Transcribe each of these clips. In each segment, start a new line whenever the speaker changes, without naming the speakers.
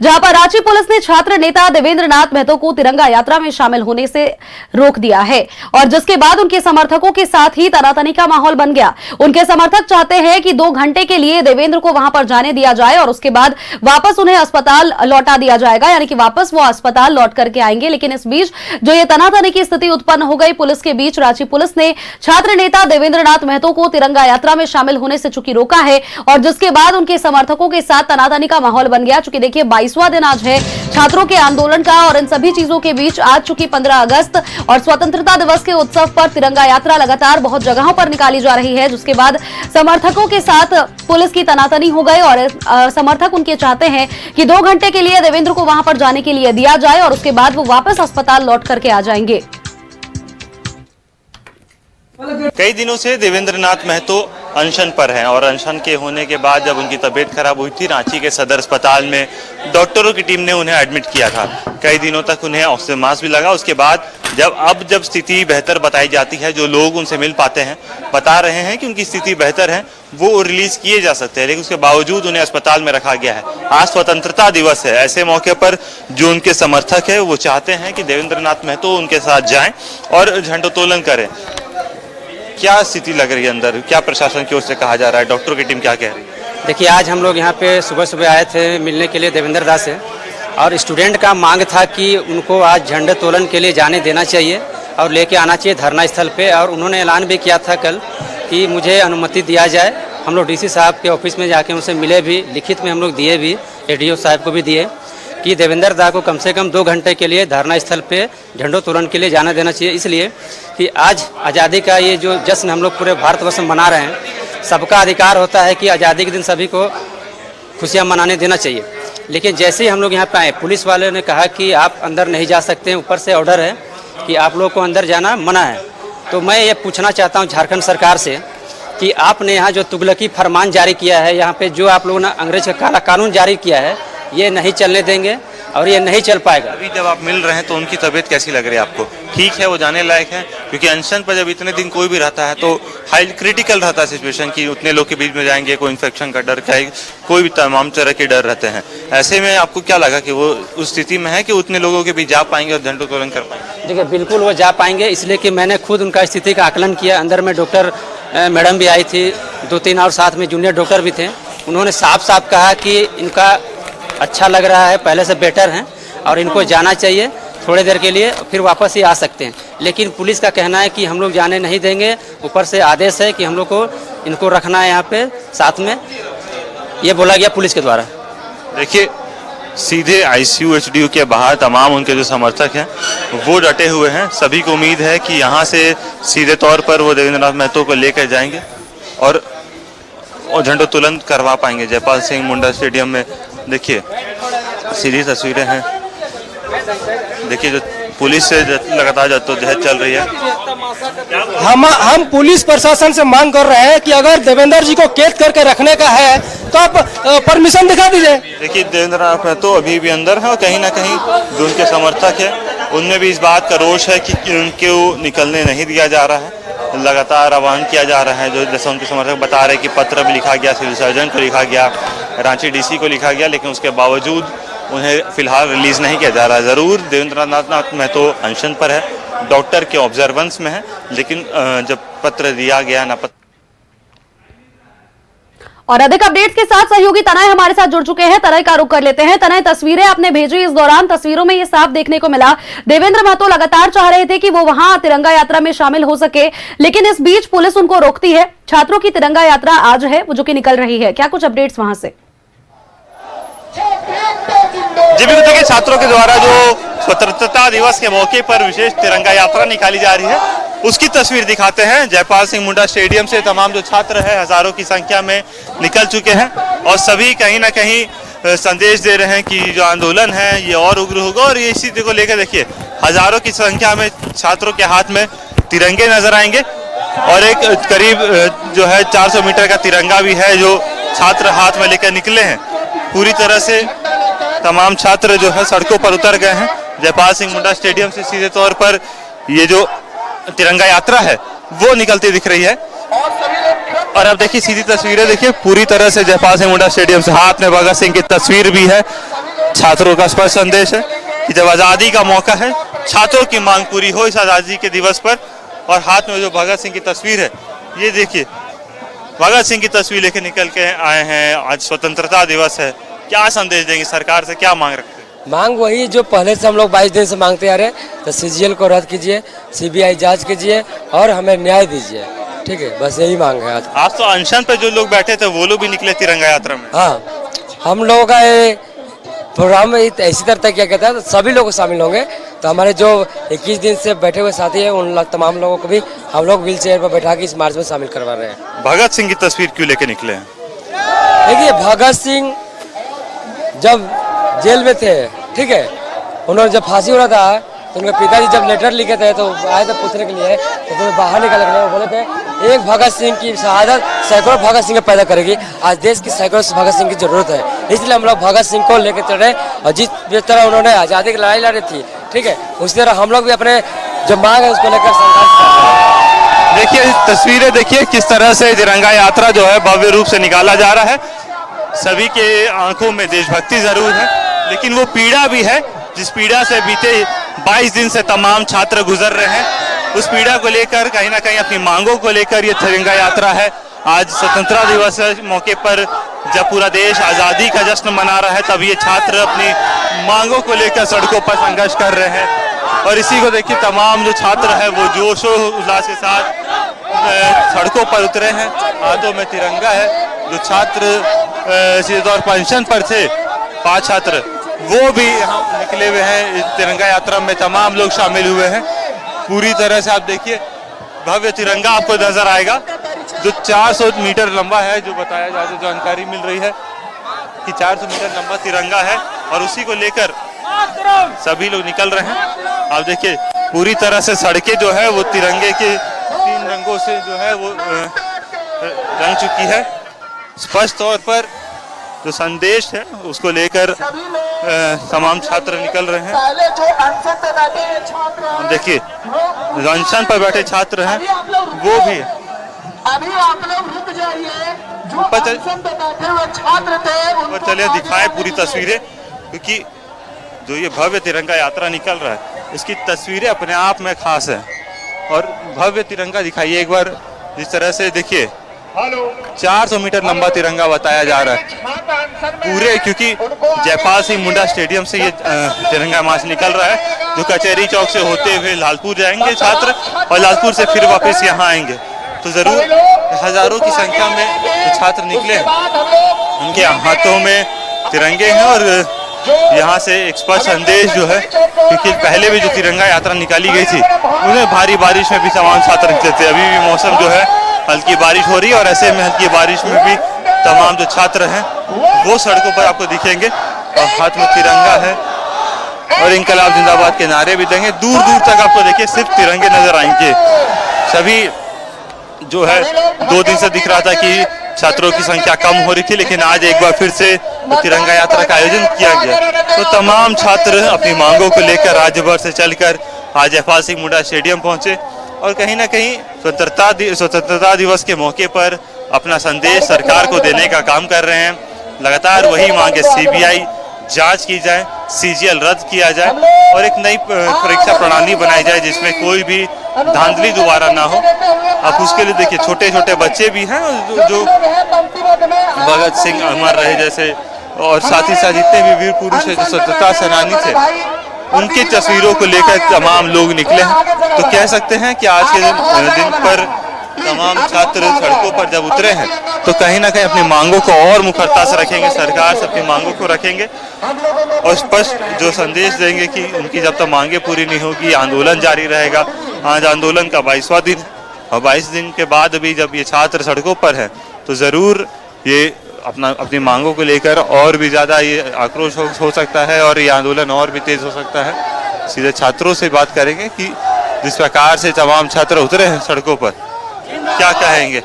जहां पर रांची पुलिस ने छात्र नेता देवेंद्र नाथ महतो को तिरंगा यात्रा में शामिल होने से रोक दिया है और जिसके बाद उनके समर्थकों के साथ ही तनातनी का माहौल बन गया। उनके समर्थक चाहते हैं कि 2 घंटे के लिए देवेंद्र को वहां पर जाने दिया जाए और उसके बाद वापस उन्हें अस्पताल लौटा दिया जाएगा, यानी कि वापस वो अस्पताल लौट करके आएंगे। लेकिन इस बीच जो ये तनातनी की स्थिति उत्पन्न हो गई पुलिस के बीच, रांची पुलिस ने छात्र नेता देवेंद्र नाथ महतो को तिरंगा यात्रा में शामिल होने से चूंकि रोका है और जिसके बाद उनके समर्थकों के साथ तनातनी का माहौल बन गया। चूंकि देखिए 22वां दिन आज है छात्रों के आंदोलन का और इन सभी चीजों के बीच आज चूंकि 15 अगस्त और स्वतंत्रता दिवस के उत्सव पर तिरंगा यात्रा लगातार बहुत जगहों पर निकाली जा रही है, जिसके बाद समर्थकों के साथ पुलिस की तनातनी हो गई और समर्थक उनके चाहते हैं कि 2 घंटे के लिए देवेंद्र को वहां पर जाने के लिए दिया जाए और उसके बाद वो वापस अस्पताल लौट करके आ जाएंगे।
कई दिनों से देवेंद्र नाथ महतो अनशन पर हैं और अनशन के होने के बाद जब उनकी तबीयत खराब हुई थी, रांची के सदर अस्पताल में डॉक्टरों की टीम ने उन्हें एडमिट किया था। कई दिनों तक उन्हें ऑक्सीजन मास्क भी लगा। उसके बाद जब स्थिति बेहतर बताई जाती है, जो लोग उनसे मिल पाते हैं बता रहे हैं कि उनकी स्थिति बेहतर है, वो रिलीज किए जा सकते हैं, लेकिन उसके बावजूद उन्हें अस्पताल में रखा गया है। आज स्वतंत्रता दिवस है, ऐसे मौके पर जो उनके समर्थक है वो चाहते हैं कि देवेंद्र नाथ महतो उनके साथ जाएं और झंडोत्तोलन करें। क्या स्थिति लग रही है अंदर, क्या प्रशासन की ओर से कहा जा रहा है, डॉक्टरों की टीम क्या कह रही है?
देखिए, आज हम लोग यहाँ पे सुबह आए थे मिलने के लिए देवेंद्र दास से और स्टूडेंट का मांग था कि उनको आज झंडोत्तोलन के लिए जाने देना चाहिए और लेके आना चाहिए धरना स्थल पे। और उन्होंने ऐलान भी किया था कल कि मुझे अनुमति दिया जाए। हम लोग डीसी साहब के ऑफिस में जाके उनसे मिले भी, लिखित में हम लोग दिए भी, एडीओ साहब को भी दिए कि देवेंद्र दा को कम से कम 2 घंटे के लिए धरना स्थल पे झंडोत्तोलन के लिए जाना देना चाहिए। इसलिए कि आज आज़ादी का ये जो जश्न हम लोग पूरे भारतवर्ष में मना रहे हैं, सबका अधिकार होता है कि आज़ादी के दिन सभी को खुशियाँ मनाने देना चाहिए। लेकिन जैसे ही हम लोग यहाँ पे आए, पुलिस वाले ने कहा कि आप अंदर नहीं जा सकते हैं, ऊपर से ऑर्डर है कि आप लोग को अंदर जाना मना है। तो मैं ये पूछना चाहता हूँ झारखंड सरकार से कि आपने यहाँ जो तुगलकी फरमान जारी किया है, यहाँ पे जो आप लोगों ने अंग्रेज का काला कानून जारी किया है, ये नहीं चलने देंगे और ये नहीं चल पाएगा।
अभी जब आप मिल रहे हैं तो उनकी तबीयत कैसी लग रही है आपको? ठीक है, वो जाने लायक है? क्योंकि अनशन पर जब इतने दिन कोई भी रहता है तो हाई क्रिटिकल रहता है सिचुएशन कि उतने लोग के बीच में जाएंगे, कोई इन्फेक्शन का डर, क्या कोई भी तमाम तरह के डर रहते हैं। ऐसे में आपको क्या लगा कि वो उस स्थिति में है कि उतने लोगों के बीच जा पाएंगे और झंडोत्तोलन कर पाएंगे?
देखिए, बिल्कुल वो जा पाएंगे, इसलिए कि मैंने खुद उनका स्थिति का आकलन किया। अंदर में डॉक्टर मैडम भी आई थी, 2-3 और साथ में जूनियर डॉक्टर भी थे। उन्होंने साफ साफ कहा कि इनका अच्छा लग रहा है, पहले से बेटर हैं और इनको जाना चाहिए थोड़ी देर के लिए, फिर वापस ही आ सकते हैं। लेकिन पुलिस का कहना है कि हम लोग जाने नहीं देंगे, ऊपर से आदेश है कि हम लोग को इनको रखना है यहाँ पे साथ में, ये बोला गया पुलिस के द्वारा।
देखिए, सीधे आईसीयू एचडीयू के बाहर तमाम उनके जो समर्थक हैं वो डटे हुए हैं। सभी को उम्मीद है कि यहाँ से सीधे तौर पर वो देवेंद्र नाथ महतो को लेकर जाएंगे और झंडोत्तोलन करवा पाएंगे जयपाल सिंह मुंडा स्टेडियम में। देखिए, सीधी तस्वीरें हैं। देखिए, जो पुलिस से लगातार जद्दोजहद चल रही है।
हम पुलिस प्रशासन से मांग कर रहे हैं कि अगर देवेंद्र जी को कैद करके रखने का है तो आप परमिशन दिखा दीजिए।
देखिए, देवेंद्र नाथ महतो अभी भी अंदर है और कहीं ना कहीं जो उनके समर्थक है उनमें भी इस बात का रोष है कि उनको निकलने नहीं दिया जा रहा है। लगातार आह्वान किया जा रहा है, जो जैसा उनके समर्थक बता रहे हैं कि पत्र भी लिखा गया, सिविल सर्जन को लिखा गया, रांची डीसी को लिखा गया, लेकिन उसके बावजूद उन्हें फिलहाल रिलीज नहीं किया जा रहा। ज़रूर देवेंद्र नाथ महतो अनशन पर है, डॉक्टर के ऑब्जर्वेंस में है, लेकिन जब पत्र दिया गया ना पत्र।
और अधिक अपडेट्स के साथ सहयोगी तनय हमारे साथ जुड़ चुके हैं। तनय का रुख कर लेते हैं। तनय, तस्वीरें आपने भेजी, इस दौरान तस्वीरों में ये साफ देखने को मिला देवेंद्र महतो लगातार चाह रहे थे कि वो वहां तिरंगा यात्रा में शामिल हो सके, लेकिन इस बीच पुलिस उनको रोकती है। छात्रों की तिरंगा यात्रा आज है वो जो कि निकल रही है, क्या कुछ अपडेट्स वहां से?
जी बिल्कुल, देखिए, छात्रों के द्वारा जो स्वतंत्रता दिवस के मौके पर विशेष तिरंगा यात्रा निकाली जा रही है उसकी तस्वीर दिखाते हैं। जयपाल सिंह मुंडा स्टेडियम से तमाम जो छात्र है हजारों की संख्या में निकल चुके हैं और सभी कहीं ना कहीं संदेश दे रहे हैं कि जो आंदोलन है ये और उग्र होगा। और ये इसी को लेकर देखिए हजारों की संख्या में छात्रों के हाथ में तिरंगे नजर आएंगे और एक करीब जो है 400 मीटर का तिरंगा भी है जो छात्र हाथ में लेकर निकले हैं। पूरी तरह से तमाम छात्र जो है सड़कों पर उतर गए हैं। जयपाल सिंह मुंडा स्टेडियम से सीधे तौर पर ये जो तिरंगा यात्रा है वो निकलती दिख रही है। और अब देखिए सीधी तस्वीरें देखिए, पूरी तरह से जयपाल सिंह मुंडा स्टेडियम से हाथ में भगत सिंह की तस्वीर भी है। छात्रों का स्पष्ट संदेश है कि जब आज़ादी का मौका है, छात्रों की मांग पूरी हो इस आज़ादी के दिवस पर। और हाथ में जो भगत सिंह की तस्वीर है, ये देखिए, भगत सिंह की तस्वीर लेके निकल के आए हैं। आज स्वतंत्रता दिवस है, क्या संदेश देंगे, सरकार से क्या मांग रखते हैं?
मांग वही जो पहले से हम लोग 22 दिन से मांगते आ रहे हैं, तो सीजीएल को रद्द कीजिए, सीबीआई जांच कीजिए और हमें न्याय दीजिए। ठीक है, बस यही मांग है
आज तो अनशन पे जो लोग बैठे थे वो लोग भी निकले तिरंगा यात्रा में।
हाँ, हम लोगों का ये प्रोग्राम में इसी तरह किया गया था, तो सभी लोग शामिल होंगे। तो हमारे जो 21 दिन से बैठे हुए साथी हैं, उन तमाम लोगों को भी हम लोग व्हील चेयर पर बैठा के इस मार्च में शामिल करवा रहे हैं।
भगत सिंह की तस्वीर क्यों लेके निकले हैं?
देखिए, भगत सिंह जब जेल में थे, ठीक है, उन्होंने जब फांसी हो रहा था तो उनके पिताजी जब लेटर लिखे थे तो आए थे पूछने के लिए, तो तुम्हें बाहर निकालने के लिए वो बोले थे एक भगत सिंह की शहादत सैकड़ों भगत सिंह पैदा करेगी। आज देश की सैकड़ों भगत सिंह की जरूरत है, इसलिए हम लोग भगत सिंह को लेकर चल रहे हैं। और जिस तरह उन्होंने आज़ादी की लड़ाई लड़ी थी, ठीक है, उसी तरह हम लोग भी अपने जो मांग है उसको लेकर संघर्ष कर रहे हैं।
देखिए तस्वीरें, देखिए किस तरह से तिरंगा यात्रा जो है भव्य रूप से निकाला जा रहा है। सभी के आंखों में देशभक्ति जरूर है, लेकिन वो पीड़ा भी है जिस पीड़ा से बीते 22 दिन से तमाम छात्र गुजर रहे हैं। उस पीड़ा को लेकर कहीं ना कहीं अपनी मांगों को लेकर ये तिरंगा यात्रा है। आज स्वतंत्रता दिवस के मौके पर जब पूरा देश आज़ादी का जश्न मना रहा है, तब ये छात्र अपनी मांगों को लेकर सड़कों पर संघर्ष कर रहे हैं। और इसी को देखिए, तमाम जो छात्र है वो जोश और उल्लास के साथ सड़कों पर उतरे हैं, हाथों में तिरंगा है। जो छात्र सीधे तौर पर पेंशन पर थे, 5 छात्र, वो भी यहाँ निकले हुए हैं। इस तिरंगा यात्रा में तमाम लोग शामिल हुए हैं। पूरी तरह से आप देखिए, भव्य तिरंगा आपको नजर आएगा जो 400 मीटर लंबा है। जो बताया जाता है, जानकारी मिल रही है कि 400 मीटर लंबा तिरंगा है और उसी को लेकर सभी लोग निकल रहे हैं। आप देखिए, पूरी तरह से सड़कें जो है वो तिरंगे के 3 रंगों से जो है वो रंग चुकी है। स्पष्ट तौर पर जो संदेश है उसको लेकर तमाम छात्र निकल रहे हैं। देखिए, जो अनशन पर बैठे छात्र हैं वो भी
अभी आप लोग रुक जाइए, जो अनशन पे बैठे हुए छात्र थे
और चलिए दिखाएं पूरी तस्वीरें, क्योंकि जो ये भव्य तिरंगा यात्रा निकल रहा है इसकी तस्वीरें अपने आप में खास है। और भव्य तिरंगा दिखाइए एक बार, जिस तरह से देखिए 400 मीटर लंबा तिरंगा बताया जा रहा है पूरे, क्योंकि जयपाल सिंह मुंडा स्टेडियम से ये तिरंगा मार्च निकल रहा है, जो कचहरी चौक से होते हुए लालपुर जाएंगे छात्र और लालपुर से फिर वापस यहाँ आएंगे। तो जरूर हजारों की संख्या में जो छात्र निकले हैं उनके हाथों में तिरंगे हैं। और यहाँ से एक स्पष्ट संदेश जो है, क्योंकि पहले भी जो तिरंगा यात्रा निकाली गई थी उन्हें भारी बारिश में भी तमाम छात्र निकले थे। अभी भी मौसम जो है हल्की बारिश हो रही है और ऐसे में हल्की बारिश में भी तमाम जो छात्र हैं वो सड़कों पर आपको दिखेंगे और हाथ में तिरंगा है और इंकलाब जिंदाबाद के नारे भी देंगे। दूर दूर तक आपको देखिए सिर्फ तिरंगे नजर आएंगे। सभी जो है 2 दिन से दिख रहा था कि छात्रों की संख्या कम हो रही थी, लेकिन आज एक बार फिर से तिरंगा यात्रा का आयोजन किया गया। तो तमाम छात्र अपनी मांगों को लेकर राज्य भर से चलकर आज जयपाल सिंह मुंडा स्टेडियम पहुंचे और कहीं ना कहीं स्वतंत्रता दिवस के मौके पर अपना संदेश सरकार को देने का काम कर रहे हैं। लगातार वही मांगे, सीबीआई जांच की जाए, सीजीएल रद्द किया जाए और एक नई परीक्षा प्रणाली बनाई जाए जिसमें कोई भी धांधली दोबारा ना हो। अब उसके लिए देखिए छोटे छोटे बच्चे भी हैं जो भगत सिंह अमर रहे जैसे, और साथ ही साथ जितने भी वीर पुरुष है जो स्वतंत्रता सेनानी थे उनकी तस्वीरों को लेकर तमाम लोग निकले हैं। तो कह सकते हैं कि आज के दिन पर तमाम छात्र सड़कों पर जब उतरे हैं तो कहीं ना कहीं अपनी मांगों को और मुखरता से रखेंगे, सरकार से अपनी मांगों को रखेंगे और स्पष्ट जो संदेश देंगे कि उनकी जब तक मांगे पूरी नहीं होगी आंदोलन जारी रहेगा। आज आंदोलन का 22वां दिन और 22 दिन के बाद भी जब ये छात्र सड़कों पर हैं तो ज़रूर ये अपनी मांगों को लेकर और भी ज़्यादा ये आक्रोश हो सकता है और ये आंदोलन और भी तेज हो सकता है। सीधे छात्रों से बात करेंगे कि जिस प्रकार से तमाम छात्र उतरे हैं सड़कों पर, क्या कहेंगे,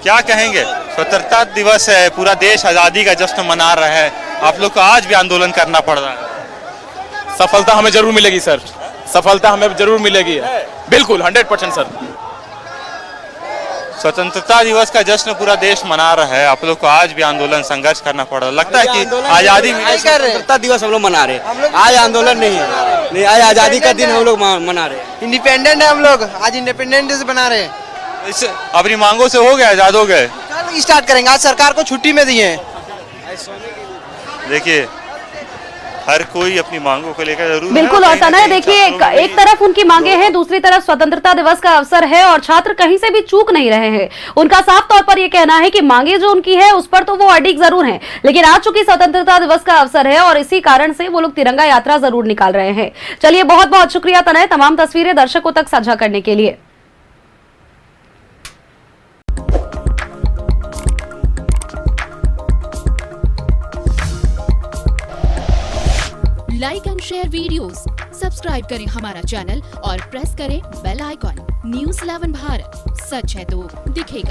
क्या कहेंगे? स्वतंत्रता दिवस है, पूरा देश आज़ादी का जश्न मना रहा है, आप लोग को आज भी आंदोलन करना पड़ रहा है।
सफलता हमें जरूर मिलेगी सर, सफलता हमें जरूर मिलेगी, बिल्कुल 100% सर।
स्वतंत्रता दिवस का जश्न पूरा देश मना रहा है, आप लोग को आज भी आंदोलन संघर्ष करना पड़ रहा है। लगता है कि आजादी
स्वतंत्रता दिवस हम लोग मना रहे हैं, आज आंदोलन नहीं है, नहीं आज आजादी का दिन हम लोग मना रहे हैं। इंडिपेंडेंट है हम लोग, आज इंडिपेंडेंट डे बना रहे हैं।
इस अपनी मांगों से हो गए, आजाद हो गए?
कल स्टार्ट करेंगे, आज सरकार को छुट्टी में दिए हैं।
देखिए हर कोई अपनी मांगों को लेकर जरूर
बिल्कुल। और तनय देखिए, एक तरफ उनकी मांगे हैं, दूसरी तरफ स्वतंत्रता दिवस का अवसर है और छात्र कहीं से भी चूक नहीं रहे हैं। उनका साफ तौर पर यह कहना है कि मांगे जो उनकी है उस पर तो वो अडिग जरूर हैं, लेकिन आज चूंकि स्वतंत्रता दिवस का अवसर है और इसी कारण से वो लोग तिरंगा यात्रा जरूर निकाल रहे हैं। चलिए, बहुत बहुत शुक्रिया तनय, तमाम तस्वीरें दर्शकों तक साझा करने के लिए।
Like and share videos, subscribe करें हमारा चैनल और प्रेस करें बेल आइकॉन। न्यूज़ 11 भारत, सच है तो दिखेगा।